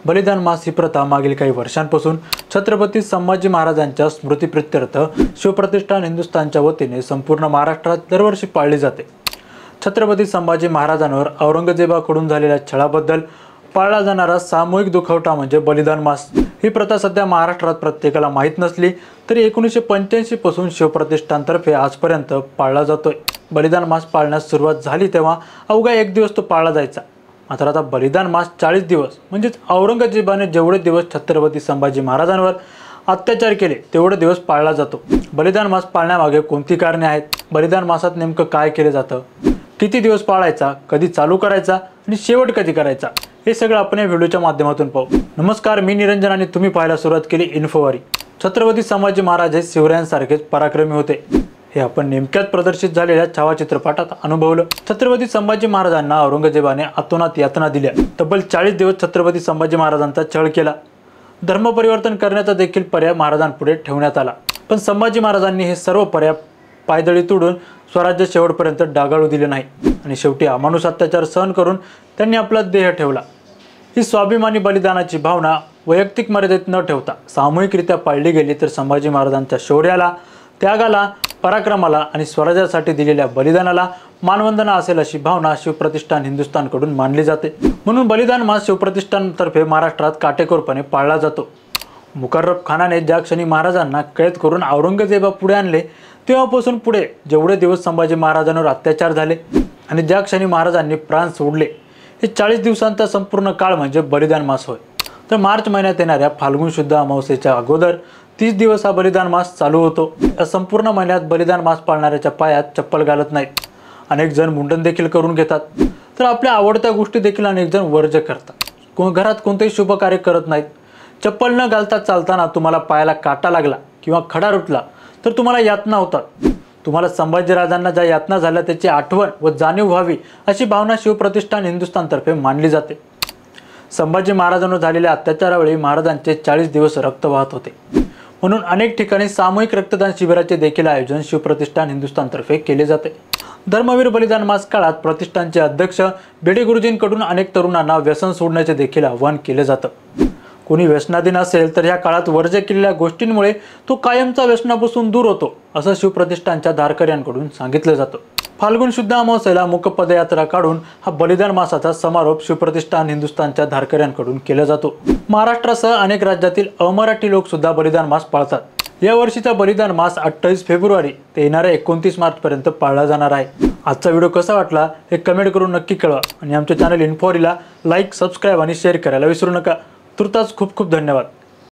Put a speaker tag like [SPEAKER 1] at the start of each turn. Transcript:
[SPEAKER 1] बलिदान मास ही प्रथा मागील काही वर्षांपासून छत्रपती संभाजी महाराजांच्या स्मृतीप्रित्यर्थ शिवप्रतिष्ठान हिंदुस्थानच्या वतीने संपूर्ण महाराष्ट्रात दरवर्षी पाळली जाते। छत्रपती संभाजी महाराजांवर औरंगजेबाकडून झालेल्या छळाबद्दल पाळला जाणारा सामूहिक दुखवटा म्हणजे बलिदान मास। ही प्रथा सध्या महाराष्ट्रात प्रत्येकाला माहीत नसली तरी 1985 पासून शिवप्रतिष्ठानतर्फे आजपर्यंत पाळला जातोय। बलिदान मास पाळण्यास सुरुवात झाली तेव्हा अवघा 1 दिवस तो पाळला जायचा। मात्र आता बलिदान मास 40 दिवस म्हणजेच औरंगजेबाने जेवढे दिवस छत्रपती संभाजी महाराजांवर अत्याचार केले तेवढे दिवस पाळला जातो। बलिदान मास पाळण्यामागे कोणती कारणे आहेत, बलिदान मासात नेमकं काय केले जातं, किती दिवस पाळायचा, कधी चालू करायचा आणि शेवट कधी करायचा, हे सगळं आपण या व्हिडिओच्या माध्यमातून पाहू। नमस्कार, मी निरंजन आणि तुम्ही पाहायला सुरुवात केली इन्फोवारी। छत्रपती संभाजी महाराज हे शिवरायांसारखेच पराक्रमी होते हे आपण नेमक्याच प्रदर्शित झालेल्या छावा चित्रपटात अनुभवलं। छत्रपती संभाजी महाराजांना औरंगजेबाने अतोनात यातना दिल्या। तब्बल 40 दिवस छत्रपती संभाजी महाराजांचा छळ केला। धर्म परिवर्तन करण्याचा देखील पर्याय महाराजांपुढे ठेवण्यात आला, पण संभाजी महाराजांनी हे सर्व पर्याय पायदळी तोडून स्वराज्य शेवटपर्यंत डागाळू दिले नाही आणि शेवटी अमानुष अत्याचार सहन करून त्यांनी आपला देह ठेवला। ही स्वाभिमानी बलिदानाची भावना वैयक्तिक मर्यादेत न ठेवता सामूहिकरित्या पाळली गेली तर संभाजी महाराजांच्या शौर्याला, त्यागाला, पराक्रमाला आणि स्वराज्यासाठी दिलेल्या बलिदानाला मानवंदना असेल अशी भावना शिवप्रतिष्ठान हिंदुस्थानकडून मानली जाते। म्हणून बलिदान मास शिवप्रतिष्ठानतर्फे महाराष्ट्रात काटेकोरपणे पाळला जातो। मुकर्रब खानाने ज्या क्षणी महाराजांना कैद करून औरंगजेबा पुढे आणले तेव्हापासून पुढे जेवढे दिवस संभाजी महाराजांवर अत्याचार झाले आणि ज्या क्षणी महाराजांनी प्राण सोडले हे 40 दिवसांचा संपूर्ण काळ म्हणजे बलिदान मास होय। तर मार्च महिन्यात येणाऱ्या फाल्गुन शुद्ध अमावस्येच्या अगोदर 30 दिवस हा बलिदान मास चालू होतो। या संपूर्ण महिन्यात बलिदान मास पाळणाऱ्याच्या पायात चप्पल घालत नाहीत। अनेक जण मुंडन देखील करून घेतात, तर आपल्या आवडत्या गोष्टी देखील अनेक जण वर्ज्य करतात। घरात कोणतेही शुभ कार्य करत नाहीत। चप्पल न घालता चालताना तुम्हाला पायाला काटा लागला किंवा खडा रुतला तर तुम्हाला यातना होतात। तुम्हाला संभाजीराजांना ज्या यातना झाल्या त्याची आठवण व जाणीव व्हावी अशी भावना शिवप्रतिष्ठान हिंदुस्थानतर्फे मानली जाते। संभाजी महाराजांवर झालेल्या अत्याचारावेळी महाराजांचे 40 दिवस रक्त वाहत होते, म्हणून अनेक ठिकाणी सामूहिक रक्तदान शिबिराचे देखील आयोजन शिवप्रतिष्ठान हिंदुस्थानतर्फे केले जाते। धर्मवीर बलिदान मास काळात प्रतिष्ठानचे अध्यक्ष बेडे गुरुजींकडून अनेक तरुणांना व्यसन सोडण्याचे देखील आवाहन केले जातं। कोणी व्यसनाधीन असेल तर ह्या काळात वर्ज्य केलेल्या गोष्टींमुळे तो कायमचा व्यसनापासून दूर होतो असं शिवप्रतिष्ठानच्या धारकऱ्यांकडून सांगितलं जातं। फाल्गुन शुद्ध अमावस्येला मूक पदयात्रा काढून हा बलिदान मासाचा समारोप शिवप्रतिष्ठान हिंदुस्थानच्या धारकऱ्यांकडून केला जातो। महाराष्ट्रासह अनेक राज्यातील अमराठी लोक सुद्धा बलिदान मास पाळतात। या वर्षीचा बलिदान मास 28 फेब्रुवारी ते येणाऱ्या 29 मार्च पर्यंत पाळला जाणार आहे। आजचा व्हिडिओ कसा वाटला हे कमेंट करून नक्की कळवा आणि आमच्या चॅनल इन्फोवारीला लाईक, सबस्क्राईब आणि शेअर करायला विसरू नका। तुर्तास खूप खूप धन्यवाद।